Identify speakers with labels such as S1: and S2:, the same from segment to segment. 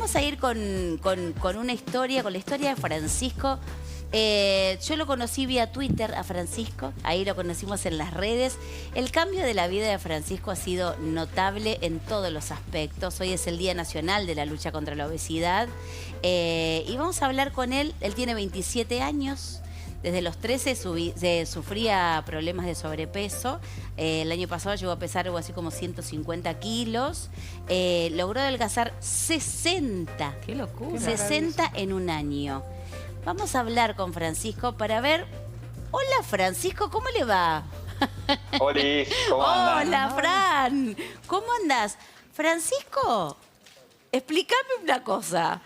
S1: vamos a ir con una historia, con la historia de Francisco. Yo lo conocí vía Twitter a Francisco, ahí lo conocimos en las redes. El cambio de la vida de Francisco ha sido notable en todos los aspectos. Hoy es el Día Nacional de la Lucha contra la Obesidad y vamos a hablar con él. Él tiene 27 años. Desde los 13 sufría problemas de sobrepeso. El año pasado llegó a pesar algo así como 150 kilos. Logró adelgazar 60.
S2: ¡Qué locura!
S1: 60 en un año. Vamos a hablar con Francisco para ver... Hola, Francisco, ¿cómo le va?
S3: Oli, ¿cómo andan?
S1: Hola, Fran. ¿Cómo andas? Francisco, explícame una cosa.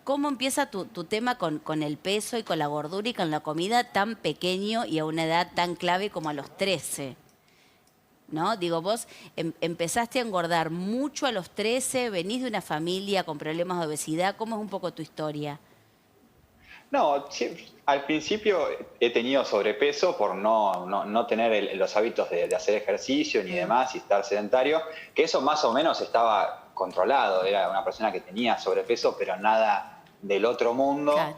S1: ¿Cómo empieza tu tema con el peso y con la gordura y con la comida tan pequeño y a una edad tan clave como a los 13? ¿No? Digo, vos empezaste a engordar mucho a los 13, venís de una familia con problemas de obesidad. ¿Cómo es un poco tu historia?
S3: No, al principio he tenido sobrepeso por no tener los hábitos de hacer ejercicio ni demás y estar sedentario, que eso más o menos estaba controlado. Era una persona que tenía sobrepeso, pero nada del otro mundo.
S1: Claro.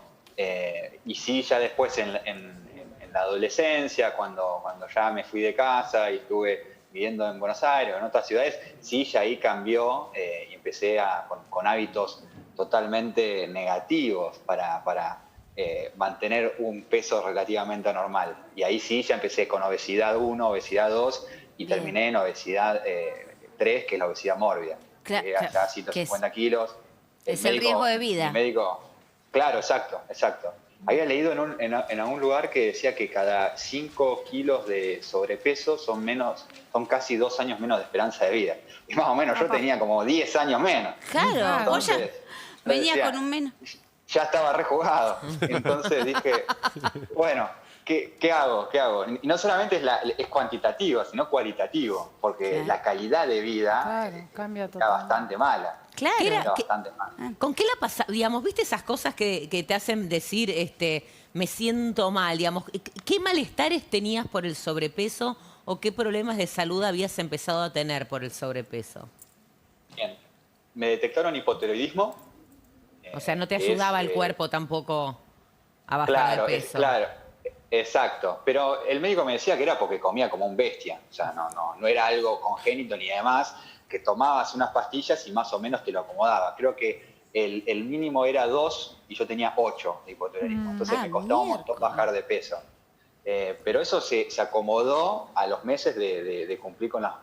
S3: Y sí, ya después en la adolescencia, cuando ya me fui de casa y estuve viviendo en Buenos Aires o en otras ciudades, sí, ya ahí cambió y empecé con hábitos totalmente negativos para mantener un peso relativamente normal. Y ahí sí, ya empecé con obesidad 1, obesidad 2 y
S1: Bien.
S3: terminé en obesidad 3, que es la obesidad mórbida. Llegué hasta 150 kilos.
S1: Es el riesgo de vida.
S3: El médico, claro, exacto. Había leído en algún lugar que decía que cada 5 kilos de sobrepeso son casi 2 años menos de esperanza de vida. Y más o menos yo tenía como 10 años menos.
S1: Claro, vos ya
S3: Entonces,
S1: venías
S3: decía,
S1: con un menos.
S3: ya estaba rejugado. Entonces dije, bueno, ¿qué hago? Y no solamente es cuantitativo, sino cualitativo, porque
S1: Claro.
S3: la calidad de vida
S2: Cambia
S3: era
S2: totalmente.
S3: bastante mala.
S1: Claro.
S3: Era bastante mala.
S2: ¿Con qué la pasa? Digamos, ¿viste esas cosas que te hacen decir, me siento mal? Digamos, ¿qué malestares tenías por el sobrepeso o qué problemas de salud habías empezado a tener por el sobrepeso?
S3: Bien. Me detectaron hipotiroidismo.
S2: O sea, no te
S3: que
S2: ayudaba
S3: es,
S2: el cuerpo tampoco a bajar de peso.
S3: Claro, exacto. Pero el médico me decía que era porque comía como un bestia. O sea, no era algo congénito ni demás, que tomabas unas pastillas y más o menos te lo acomodaba. Creo que el mínimo era 2 y yo tenía 8 de hipotiroidismo. Entonces me costaba un montón bajar de peso. Pero eso se acomodó a los meses de cumplir con los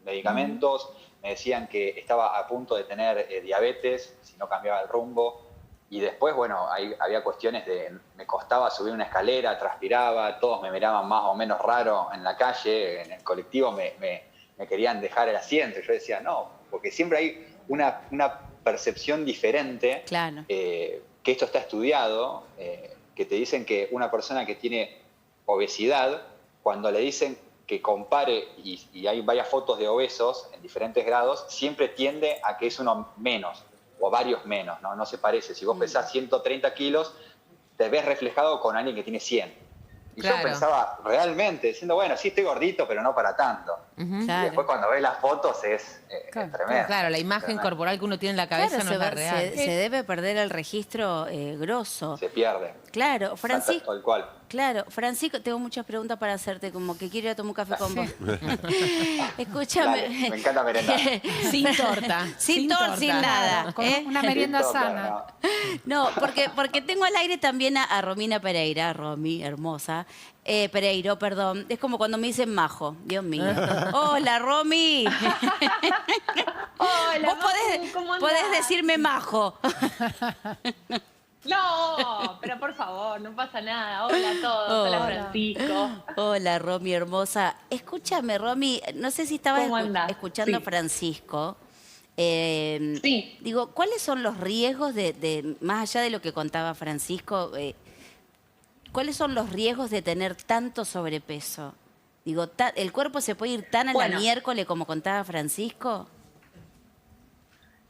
S3: medicamentos. Me decían que estaba a punto de tener diabetes si no cambiaba el rumbo. Y después, bueno, ahí había cuestiones me costaba subir una escalera, transpiraba, todos me miraban más o menos raro en la calle, en el colectivo me querían dejar el asiento. Yo decía, no, porque siempre hay una percepción diferente,
S1: Claro.
S3: que esto está estudiado, que te dicen que una persona que tiene obesidad, cuando le dicen que compare, y hay varias fotos de obesos en diferentes grados, siempre tiende a que es uno menos, o varios menos, no se parece. Si vos pesás 130 kilos, te ves reflejado con alguien que tiene 100. Y
S2: Claro.
S3: yo pensaba realmente, diciendo, bueno, sí estoy gordito, pero no para tanto. Y
S1: Claro.
S3: después cuando ves las fotos es tremendo.
S2: Claro, la imagen
S3: tremendo.
S2: corporal que uno tiene en la cabeza
S1: Claro,
S2: no es la real.
S1: se debe perder el registro grosso.
S3: Se pierde.
S1: Claro, Francisco.
S3: Tal cual.
S1: Claro, Francisco, tengo muchas preguntas para hacerte, como que quiero ir a tomar un café con vos. Escúchame.
S3: Dale, me encanta merendar.
S2: Sin torta.
S1: Sin torta, sin nada.
S2: Con
S1: ¿eh?
S2: una merienda
S3: Sin torta,
S2: sana.
S1: No, porque tengo al aire también a Romina Pereira, Romy, hermosa. Pereiro, perdón. Es como cuando me dicen Majo, Dios mío. Hola, Romy.
S4: Hola,
S1: Vos
S4: Majo, ¿cómo andás?
S1: podés decirme Majo.
S4: No, pero por favor, no pasa nada. Hola a todos, hola Francisco.
S1: Hola, Romy, hermosa. Escúchame, Romy, no sé si estabas
S4: ¿Cómo andás?
S1: escuchando a
S4: Sí.
S1: Francisco.
S4: Sí.
S1: Digo, ¿cuáles son los riesgos más allá de lo que contaba Francisco, cuáles son los riesgos de tener tanto sobrepeso? Digo, ¿el cuerpo se puede ir tan a la miércoles como contaba Francisco?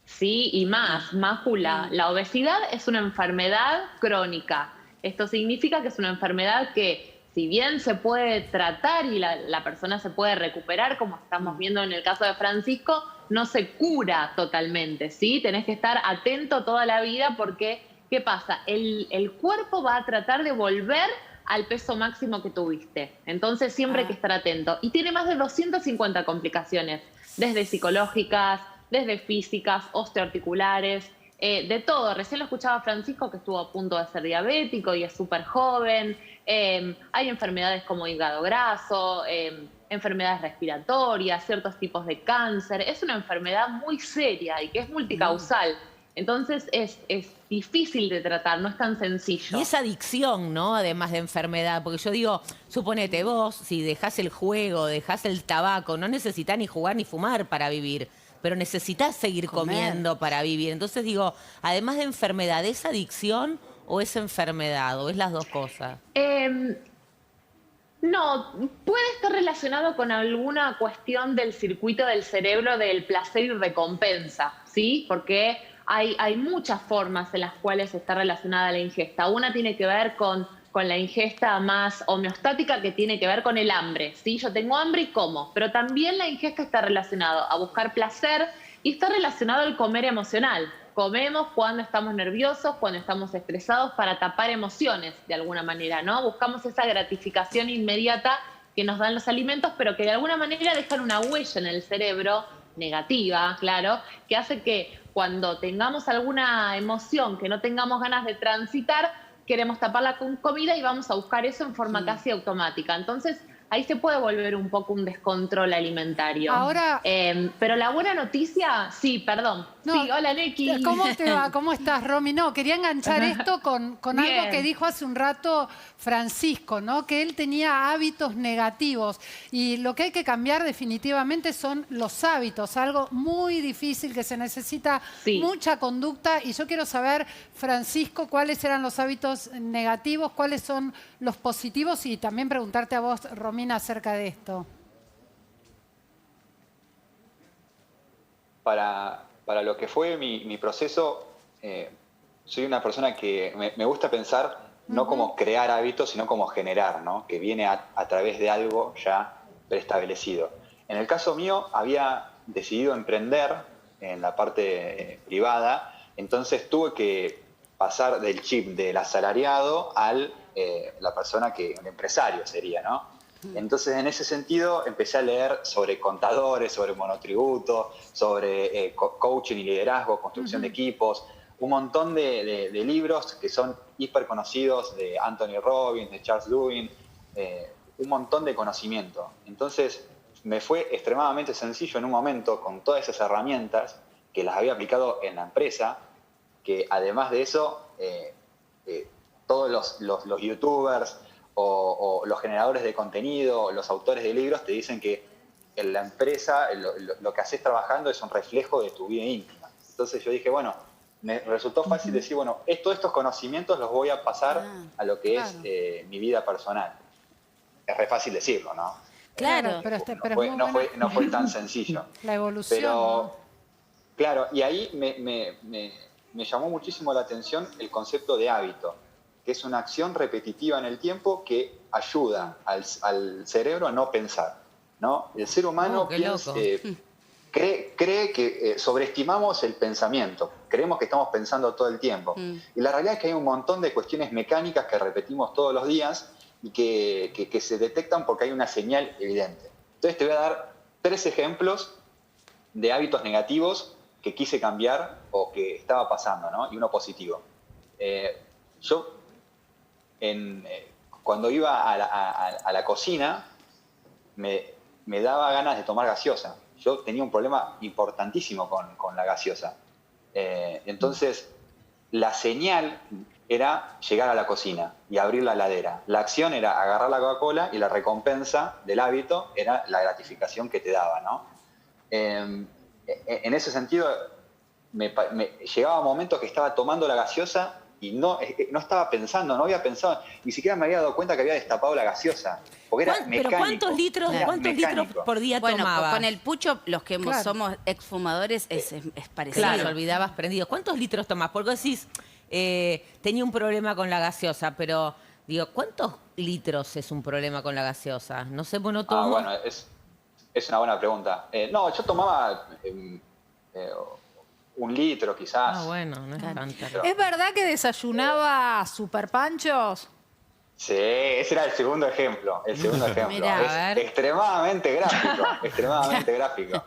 S4: Sí, y más, Májula. La obesidad es una enfermedad crónica. Esto significa que es una enfermedad que si bien se puede tratar y la persona se puede recuperar, como estamos viendo en el caso de Francisco, no se cura totalmente, ¿sí? Tenés que estar atento toda la vida porque, ¿qué pasa? El cuerpo va a tratar de volver al peso máximo que tuviste. Entonces siempre hay que estar atento. Y tiene más de 250 complicaciones, desde psicológicas, desde físicas, osteoarticulares, de todo. Recién lo escuchaba Francisco, que estuvo a punto de ser diabético y es súper joven. Hay enfermedades como hígado graso, enfermedades respiratorias, ciertos tipos de cáncer. Es una enfermedad muy seria y que es multicausal. Entonces es difícil de tratar, no es tan sencillo.
S2: Y esa adicción, ¿no? Además de enfermedad, porque yo digo, suponete vos, si dejás el juego, dejás el tabaco, no necesitás ni jugar ni fumar para vivir, pero necesitas seguir comiendo para vivir. Entonces digo, además de enfermedad, ¿es adicción o es enfermedad? ¿O es las dos cosas?
S4: No, puede estar relacionado con alguna cuestión del circuito del cerebro del placer y recompensa, ¿sí? Porque hay muchas formas en las cuales está relacionada la ingesta. Una tiene que ver con la ingesta más homeostática, que tiene que ver con el hambre, ¿sí? Yo tengo hambre y como, pero también la ingesta está relacionada a buscar placer y está relacionado al comer emocional. Comemos cuando estamos nerviosos, cuando estamos estresados, para tapar emociones de alguna manera, ¿no? Buscamos esa gratificación inmediata que nos dan los alimentos, pero que de alguna manera dejan una huella en el cerebro, negativa, claro, que hace que cuando tengamos alguna emoción que no tengamos ganas de transitar, queremos taparla con comida y vamos a buscar eso en forma casi automática. Entonces, ahí se puede volver un poco un descontrol alimentario.
S5: Ahora,
S4: pero la buena noticia, sí, perdón.
S5: No,
S4: sí, hola, Neki.
S5: ¿Cómo te va? ¿Cómo estás, Romy? No, quería enganchar esto con algo que dijo hace un rato Francisco, ¿no? Que él tenía hábitos negativos. Y lo que hay que cambiar definitivamente son los hábitos, algo muy difícil que se necesita mucha conducta. Y yo quiero saber, Francisco, cuáles eran los hábitos negativos, cuáles son los positivos y también preguntarte a vos, Romina, acerca de esto.
S3: Para lo que fue mi proceso, soy una persona que me gusta pensar no como crear hábitos, sino como generar, ¿no? Que viene a través de algo ya preestablecido. En el caso mío, había decidido emprender en la parte privada, entonces tuve que pasar del chip del asalariado al la persona que, el empresario sería, ¿no? Entonces, en ese sentido, empecé a leer sobre contadores, sobre monotributo, sobre coaching y liderazgo, construcción de equipos, un montón de libros que son hiper conocidos de Anthony Robbins, de Charles Duhigg, un montón de conocimiento. Entonces, me fue extremadamente sencillo en un momento, con todas esas herramientas que las había aplicado en la empresa, que además de eso, todos los youtubers, o los generadores de contenido, los autores de libros te dicen que en la empresa lo que haces trabajando es un reflejo de tu vida íntima. Entonces yo dije, bueno, me resultó fácil decir, bueno, todos estos conocimientos los voy a pasar a lo que es mi vida personal. Es re fácil decirlo, ¿no?
S5: Claro, pero
S3: no fue tan sencillo.
S5: La evolución.
S3: Pero,
S5: ¿no?
S3: claro, y ahí me llamó muchísimo la atención el concepto de hábito, que es una acción repetitiva en el tiempo que ayuda al cerebro a no pensar, ¿no? El ser humano cree que sobreestimamos el pensamiento, creemos que estamos pensando todo el tiempo. Y la realidad es que hay un montón de cuestiones mecánicas que repetimos todos los días y que se detectan porque hay una señal evidente. Entonces te voy a dar 3 ejemplos de hábitos negativos que quise cambiar o que estaba pasando, ¿no? Y uno positivo. Yo cuando iba a la cocina, me daba ganas de tomar gaseosa. Yo tenía un problema importantísimo con la gaseosa. Entonces, la señal era llegar a la cocina y abrir la heladera. La acción era agarrar la Coca-Cola y la recompensa del hábito era la gratificación que te daba, ¿no? En ese sentido, llegaba momentos que estaba tomando la gaseosa y no estaba pensando, no había pensado, ni siquiera me había dado cuenta que había destapado la gaseosa, porque era mecánico.
S2: ¿Pero cuántos litros por día tomabas?
S1: Con el pucho, los que somos exfumadores, es parecido.
S2: Claro, olvidabas prendido. ¿Cuántos litros tomás? Porque decís, tenía un problema con la gaseosa, pero Digo, ¿cuántos litros es un problema con la gaseosa? No sé, bueno, tomo...
S3: Bueno, es una buena pregunta. No, yo tomaba 1 litro quizás.
S2: Bueno, no es tanto.
S6: ¿Es verdad que desayunaba super panchos?
S3: Sí, ese era el segundo ejemplo. El segundo ejemplo.
S2: Mirá, a
S3: es
S2: ver.
S3: extremadamente gráfico. Extremadamente gráfico.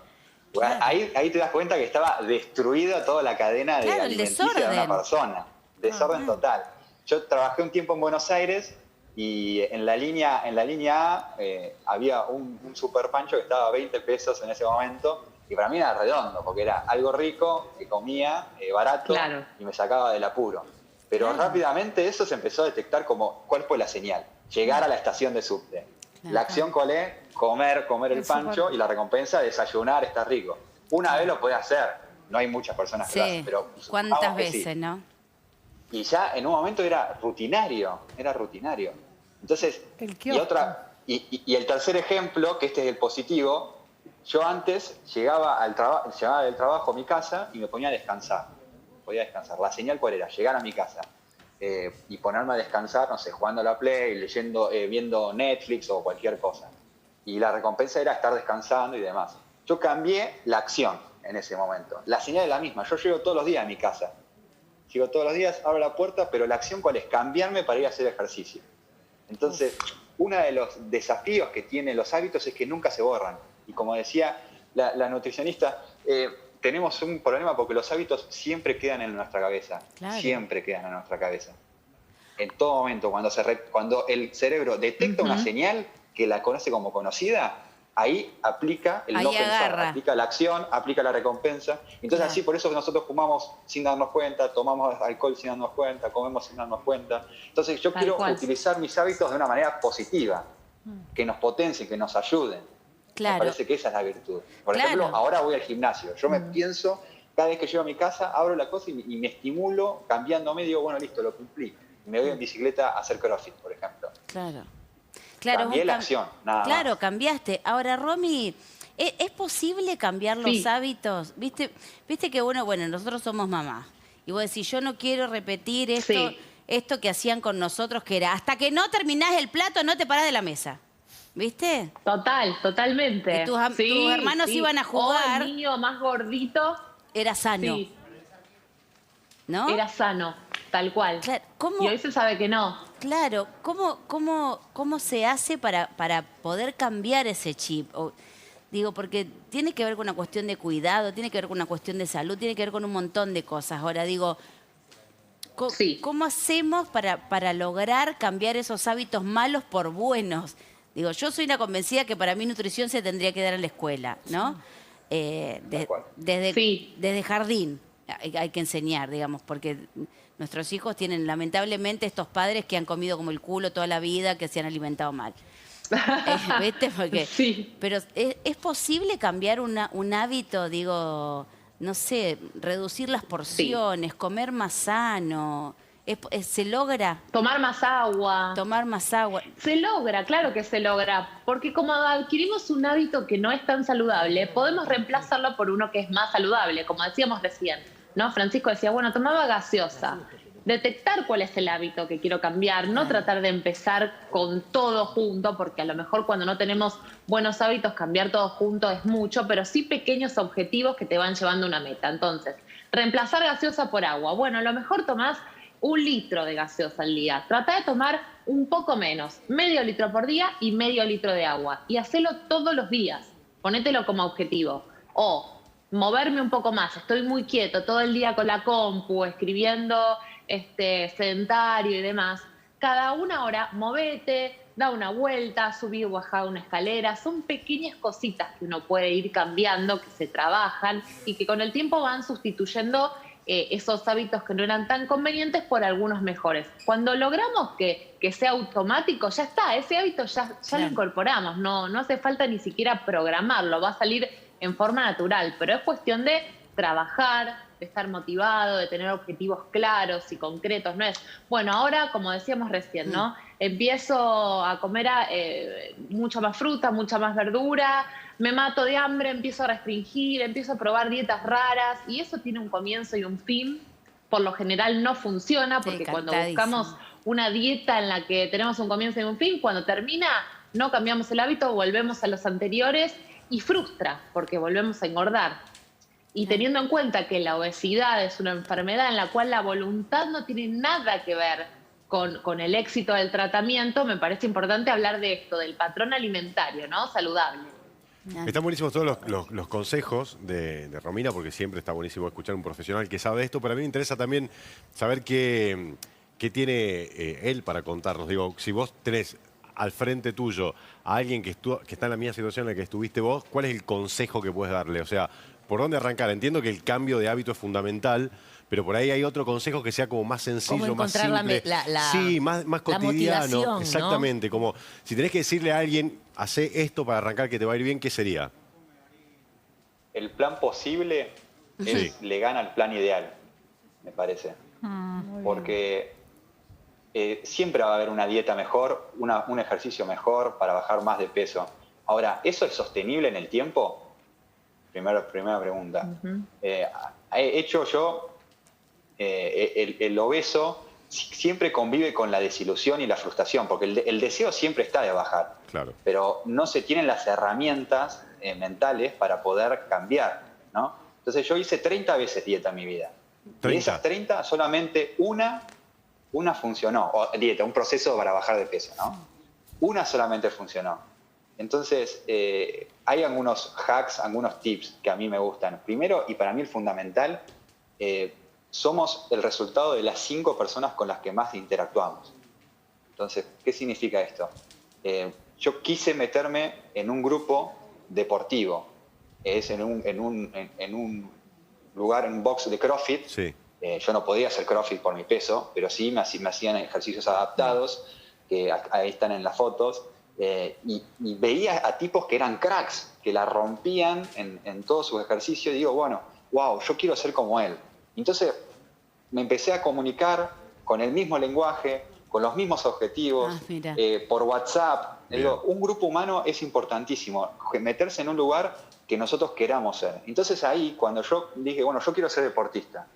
S3: Ahí te das cuenta que estaba destruida toda la cadena de
S1: Claro, el
S3: alimenticia de
S1: desorden.
S3: una persona. Desorden total. Yo trabajé un tiempo en Buenos Aires y en la línea A había un super pancho que estaba a 20 pesos en ese momento. Y para mí era redondo, porque era algo rico, que comía, barato,
S4: Claro.
S3: y me sacaba del apuro. Pero rápidamente eso se empezó a detectar como cuál fue la señal. Llegar a la estación de subte. La acción cuál es, comer el pancho, y la recompensa, desayunar, estar rico. Una vez lo podés hacer, no hay muchas personas que lo hacen,
S1: Sí,
S3: pero
S1: ¿cuántas
S3: supongamos que sí.
S1: veces, no?
S3: Y ya en un momento era rutinario. Entonces,
S5: El
S3: y
S5: kiosco.
S3: el tercer ejemplo, que este es el positivo, yo antes llegaba del trabajo a mi casa y me ponía a descansar. Podía descansar. La señal cuál era, llegar a mi casa y ponerme a descansar, no sé, jugando a la Play, leyendo, viendo Netflix o cualquier cosa. Y la recompensa era estar descansando y demás. Yo cambié la acción en ese momento. La señal es la misma. Yo llego todos los días a mi casa. Llego todos los días, abro la puerta, pero la acción cuál es, cambiarme para ir a hacer ejercicio. Entonces, uno de los desafíos que tienen los hábitos es que nunca se borran. Y como decía la nutricionista, tenemos un problema porque los hábitos siempre quedan en nuestra cabeza.
S1: Claro.
S3: Siempre quedan en nuestra cabeza. En todo momento, cuando el cerebro detecta una señal que la conoce como conocida, ahí aplica el
S1: Ahí
S3: no pensar,
S1: agarra.
S3: aplica la acción, aplica la recompensa. Entonces
S1: Claro.
S3: así, por eso nosotros fumamos sin darnos cuenta, tomamos alcohol sin darnos cuenta, comemos sin darnos cuenta. Entonces yo
S4: Tal
S3: quiero
S4: cual.
S3: utilizar mis hábitos de una manera positiva, que nos potencien, que nos ayuden.
S1: Claro.
S3: Me parece que esa es la virtud. Por
S1: Claro.
S3: ejemplo, ahora voy al gimnasio. Yo me pienso, cada vez que llego a mi casa, abro la cosa y me estimulo cambiándome, digo, bueno, listo, lo cumplí. Me voy en bicicleta a hacer crossfit, por ejemplo.
S1: Claro.
S3: Cambié
S1: vos
S3: la acción, nada
S1: Claro,
S3: más.
S1: cambiaste. Ahora, Romy, ¿es posible cambiar los
S4: Sí.
S1: hábitos? ¿Viste que bueno, nosotros somos mamás. Y vos decís, yo no quiero repetir
S4: Sí.
S1: esto que hacían con nosotros, que era, hasta que no terminás el plato, no te parás de la mesa. ¿Viste?
S4: Totalmente.
S1: Y tus hermanos iban a jugar.
S4: O el niño más gordito,
S1: Era sano,
S4: sí,
S1: ¿no?
S4: era sano, tal cual.
S1: Claro, ¿cómo?
S4: Y hoy se sabe que no.
S1: Claro, ¿cómo se hace para poder cambiar ese chip? Digo, porque tiene que ver con una cuestión de cuidado, tiene que ver con una cuestión de salud, tiene que ver con un montón de cosas. Ahora digo,
S4: Sí.
S1: ¿cómo hacemos para lograr cambiar esos hábitos malos por buenos? Digo, yo soy una convencida que para mí nutrición se tendría que dar en la escuela, ¿no?
S3: Tal cual.
S4: Sí.
S1: Desde jardín hay que enseñar, digamos, porque nuestros hijos tienen lamentablemente estos padres que han comido como el culo toda la vida, que se han alimentado mal. ¿Viste? Porque,
S4: Sí.
S1: pero ¿es posible cambiar un hábito, digo, no sé, reducir las porciones, comer más sano? ¿Se logra
S4: Tomar más agua.
S1: tomar más agua?
S4: Se logra, claro que se logra, porque como adquirimos un hábito que no es tan saludable, podemos reemplazarlo por uno que es más saludable, como decíamos recién, ¿no? Francisco decía, bueno, tomaba gaseosa. Detectar cuál es el hábito que quiero cambiar, no tratar de empezar con todo junto, porque a lo mejor cuando no tenemos buenos hábitos, cambiar todo junto es mucho, pero sí pequeños objetivos que te van llevando a una meta. Entonces, reemplazar gaseosa por agua. Bueno, a lo mejor tomás 1 litro de gaseosa al día. Trata de tomar un poco menos, medio litro por día y medio litro de agua. Y hacelo todos los días. Ponételo como objetivo. O moverme un poco más. Estoy muy quieto todo el día con la compu, escribiendo sedentario y demás. Cada 1 hora, movete, da una vuelta, subí o bajá una escalera. Son pequeñas cositas que uno puede ir cambiando, que se trabajan y que con el tiempo van sustituyendo esos hábitos que no eran tan convenientes por algunos mejores. Cuando logramos que sea automático, ya está, ese hábito ya
S1: Claro.
S4: lo incorporamos, no hace falta ni siquiera programarlo, va a salir en forma natural, pero es cuestión de trabajar, de estar motivado, de tener objetivos claros y concretos. No es, bueno, ahora, como decíamos recién, ¿no? Empiezo a comer mucha más fruta, mucha más verdura, me mato de hambre, empiezo a restringir, empiezo a probar dietas raras, y eso tiene un comienzo y un fin. Por lo general no funciona, porque cuando
S1: cantadísimo.
S4: buscamos una dieta en la que tenemos un comienzo y un fin, cuando termina no cambiamos el hábito, volvemos a los anteriores y frustra porque volvemos a engordar. Y teniendo en cuenta que la obesidad es una enfermedad en la cual la voluntad no tiene nada que ver con el éxito del tratamiento, me parece importante hablar de esto, del patrón alimentario, ¿no? Saludable.
S7: Están buenísimos todos los consejos de Romina, porque siempre está buenísimo escuchar a un profesional que sabe de esto, pero a mí me interesa también saber qué tiene él para contarnos. Digo, si vos tenés al frente tuyo a alguien que está en la misma situación en la que estuviste vos, ¿cuál es el consejo que puedes darle? O sea, ¿por dónde arrancar? Entiendo que el cambio de hábito es fundamental, pero por ahí hay otro consejo que sea como más sencillo, más simple. Sí, más cotidiano.
S2: ¿No?
S7: Exactamente, como si tenés que decirle a alguien, hacé esto para arrancar que te va a ir bien, ¿qué sería?
S3: El plan posible le gana al plan ideal, me parece. Porque siempre va a haber una dieta mejor, un ejercicio mejor para bajar más de peso. Ahora, ¿eso es sostenible en el tiempo? Primera pregunta. He hecho yo, el obeso siempre convive con la desilusión y la frustración, porque el deseo siempre está de bajar.
S7: Claro.
S3: Pero no se tienen las herramientas mentales para poder cambiar, ¿no? Entonces yo hice 30 veces dieta en mi vida.
S7: 30.
S3: De esas 30, solamente una funcionó. O dieta, un proceso para bajar de peso, ¿no? Una solamente funcionó. Entonces, hay algunos hacks, algunos tips que a mí me gustan. Primero, y para mí el fundamental, somos el resultado de las 5 personas con las que más interactuamos. Entonces, ¿qué significa esto? Yo quise meterme en un grupo deportivo. Es en un lugar, en un box de CrossFit.
S7: Sí.
S3: Yo no podía hacer CrossFit por mi peso, pero sí me hacían ejercicios adaptados, que ahí están en las fotos. Y veía a tipos que eran cracks, que la rompían en todos sus ejercicios, y digo, bueno, wow, yo quiero ser como él. Entonces me empecé a comunicar con el mismo lenguaje, con los mismos objetivos, por WhatsApp. Digo, un grupo humano es importantísimo, meterse en un lugar que nosotros queramos ser. Entonces ahí, cuando yo dije, bueno, yo quiero ser deportista,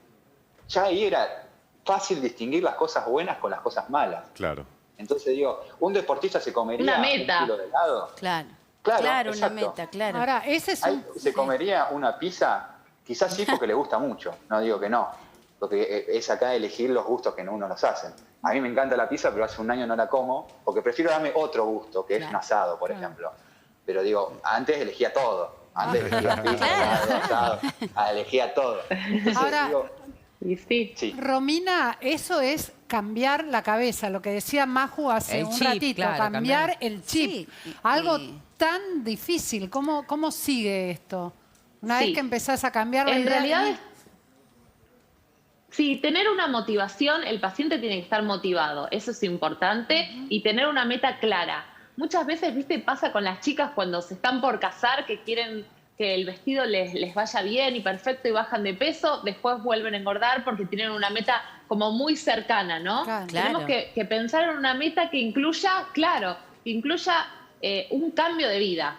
S3: ya ahí era fácil distinguir las cosas buenas con las cosas malas.
S7: Claro.
S3: Entonces digo, ¿un deportista se comería
S4: Una meta.
S3: 1 kilo de helado?
S1: Claro, una
S3: exacto.
S1: meta, claro.
S5: Ahora, ese es un...
S3: ¿Se comería una pizza? Quizás sí, porque le gusta mucho. No digo que no. Porque es acá elegir los gustos que uno nos hacen. A mí me encanta la pizza, pero hace un año no la como, porque prefiero darme otro gusto, que es un asado, por ejemplo. Pero digo, antes elegía todo. Antes elegía pizza, asado, elegía todo. Entonces,
S5: Ahora,
S3: digo,
S4: Y sí.
S3: sí.
S5: Romina, eso es cambiar la cabeza, lo que decía Maju hace
S2: El
S5: un
S2: chip,
S5: ratito,
S2: claro,
S5: cambiar
S2: cambiar.
S5: el chip.
S1: Sí,
S5: Algo
S1: y-
S5: tan difícil, ¿cómo sigue esto? Una
S4: Sí.
S5: vez que empezás a cambiar la
S4: En
S5: idea...
S4: realidad, sí, tener una motivación, el paciente tiene que estar motivado, eso es importante, y tener una meta clara. Muchas veces, viste, pasa con las chicas cuando se están por casar, que quieren que el vestido les vaya bien y perfecto y bajan de peso, después vuelven a engordar porque tienen una meta como muy cercana, ¿no?
S5: Claro.
S4: Tenemos que pensar en una meta que incluya, un cambio de vida,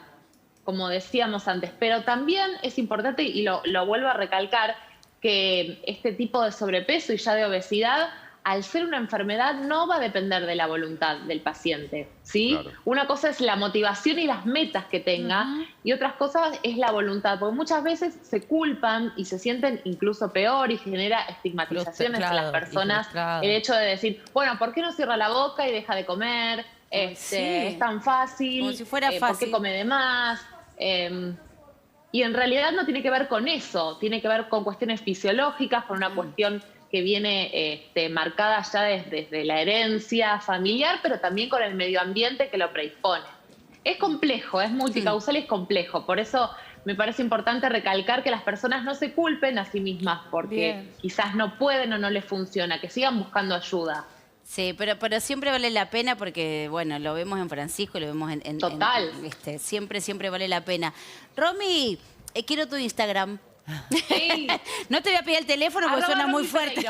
S4: como decíamos antes, pero también es importante, y lo vuelvo a recalcar, que este tipo de sobrepeso y ya de obesidad, al ser una enfermedad, no va a depender de la voluntad del paciente, ¿sí?
S7: Claro.
S4: Una cosa es la motivación y las metas que tenga, y otras cosas es la voluntad, porque muchas veces se culpan y se sienten incluso peor y genera estigmatizaciones en las personas. El hecho de decir, bueno, ¿por qué no cierra la boca y deja de comer?
S1: Sí.
S4: Es tan fácil.
S1: Como si fuera
S4: ¿Por
S1: fácil.
S4: qué come de más? Y en realidad no tiene que ver con eso, tiene que ver con cuestiones fisiológicas, con una cuestión que viene marcada ya desde la herencia familiar, pero también con el medio ambiente que lo predispone. Es complejo, es multicausal y es complejo, por eso me parece importante recalcar que las personas no se culpen a sí mismas porque
S5: Bien.
S4: quizás no pueden o no les funciona, que sigan buscando ayuda.
S1: Sí, pero siempre vale la pena porque, bueno, lo vemos en Francisco, lo vemos en
S4: Total.
S1: siempre vale la pena. Romy, quiero tu Instagram.
S4: Sí.
S1: No te voy a pedir el teléfono porque suena muy fuerte.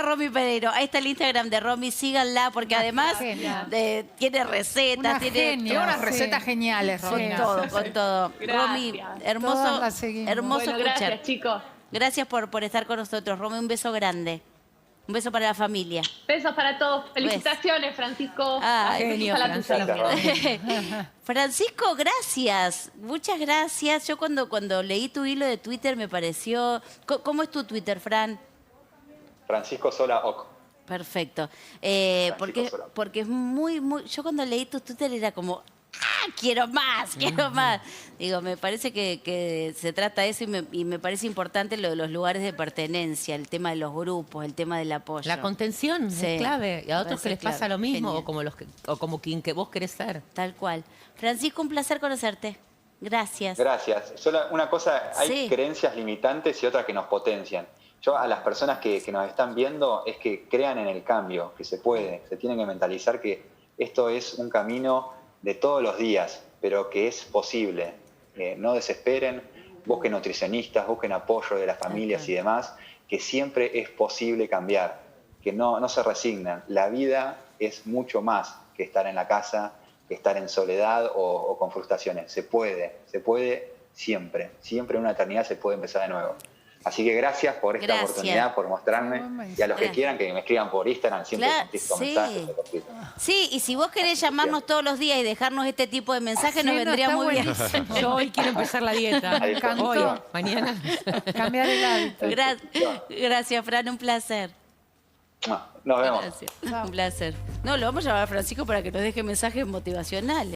S1: @Romy Pereiro. Ahí está el Instagram de Romy, síganla porque además
S5: genia.
S1: tiene recetas,
S5: Una
S1: tiene
S5: genia.
S6: Tiene unas
S5: Sí.
S6: recetas geniales,
S1: con
S6: Romina.
S1: todo, con todo.
S4: Gracias.
S1: Romy, hermoso,
S5: Todas la seguimos.
S1: hermoso
S4: Bueno,
S1: escuchar.
S4: gracias, chicos.
S1: Gracias por estar con nosotros. Romy, un beso grande. Un beso para la familia.
S4: Besos para todos. Felicitaciones, Francisco.
S1: Ay,
S6: genio,
S4: Ojalá te salga
S3: Francisco.
S4: bien.
S1: Francisco, gracias. Muchas gracias. Yo cuando leí tu hilo de Twitter me pareció... ¿Cómo es tu Twitter, Fran?
S3: Francisco Sola Oc.
S1: Perfecto.
S3: Francisco Sola.
S1: Porque es muy... Yo cuando leí tu Twitter era como... ¡Ah, quiero más, quiero más! Digo, me parece que se trata de eso y me parece importante lo de los lugares de pertenencia, el tema de los grupos, el tema del apoyo.
S2: La contención
S1: Sí,
S2: es clave. Y a otros
S1: parece
S2: que les pasa
S1: clave.
S2: lo mismo,
S1: Genial.
S2: o como quien que vos querés ser.
S1: Tal cual. Francisco, un placer conocerte. Gracias.
S3: Gracias. Solo una cosa, hay
S1: Sí.
S3: creencias limitantes y otras que nos potencian. Yo a las personas que nos están viendo es que crean en el cambio, que se puede. Se tienen que mentalizar que esto es un camino de todos los días, pero que es posible. No desesperen, busquen nutricionistas, busquen apoyo de las familias y demás, que siempre es posible cambiar, que no se resignen. La vida es mucho más que estar en la casa, que estar en soledad o con frustraciones. Se puede siempre. Siempre en una eternidad se puede empezar de nuevo. Así que gracias por esta
S1: Gracias.
S3: oportunidad, por mostrarme. Y a los que
S1: Gracias.
S3: quieran que me escriban por Instagram, siempre
S1: Claro,
S3: contesto
S1: sí.
S3: mensajes o por Twitter.
S1: Sí, y si vos querés llamarnos todos los días y dejarnos este tipo de mensajes,
S5: Sí,
S1: nos
S5: no,
S1: vendría
S5: está
S1: muy bien.
S5: buenísimo.
S2: Yo hoy quiero empezar la dieta.
S3: Me
S5: encantó.
S2: Hoy, mañana.
S5: Cambiar el hábito.
S1: Gracias, Fran, un placer.
S3: Nos vemos.
S1: Gracias. Un placer. No, lo vamos a llamar a Francisco para que nos deje mensajes motivacionales.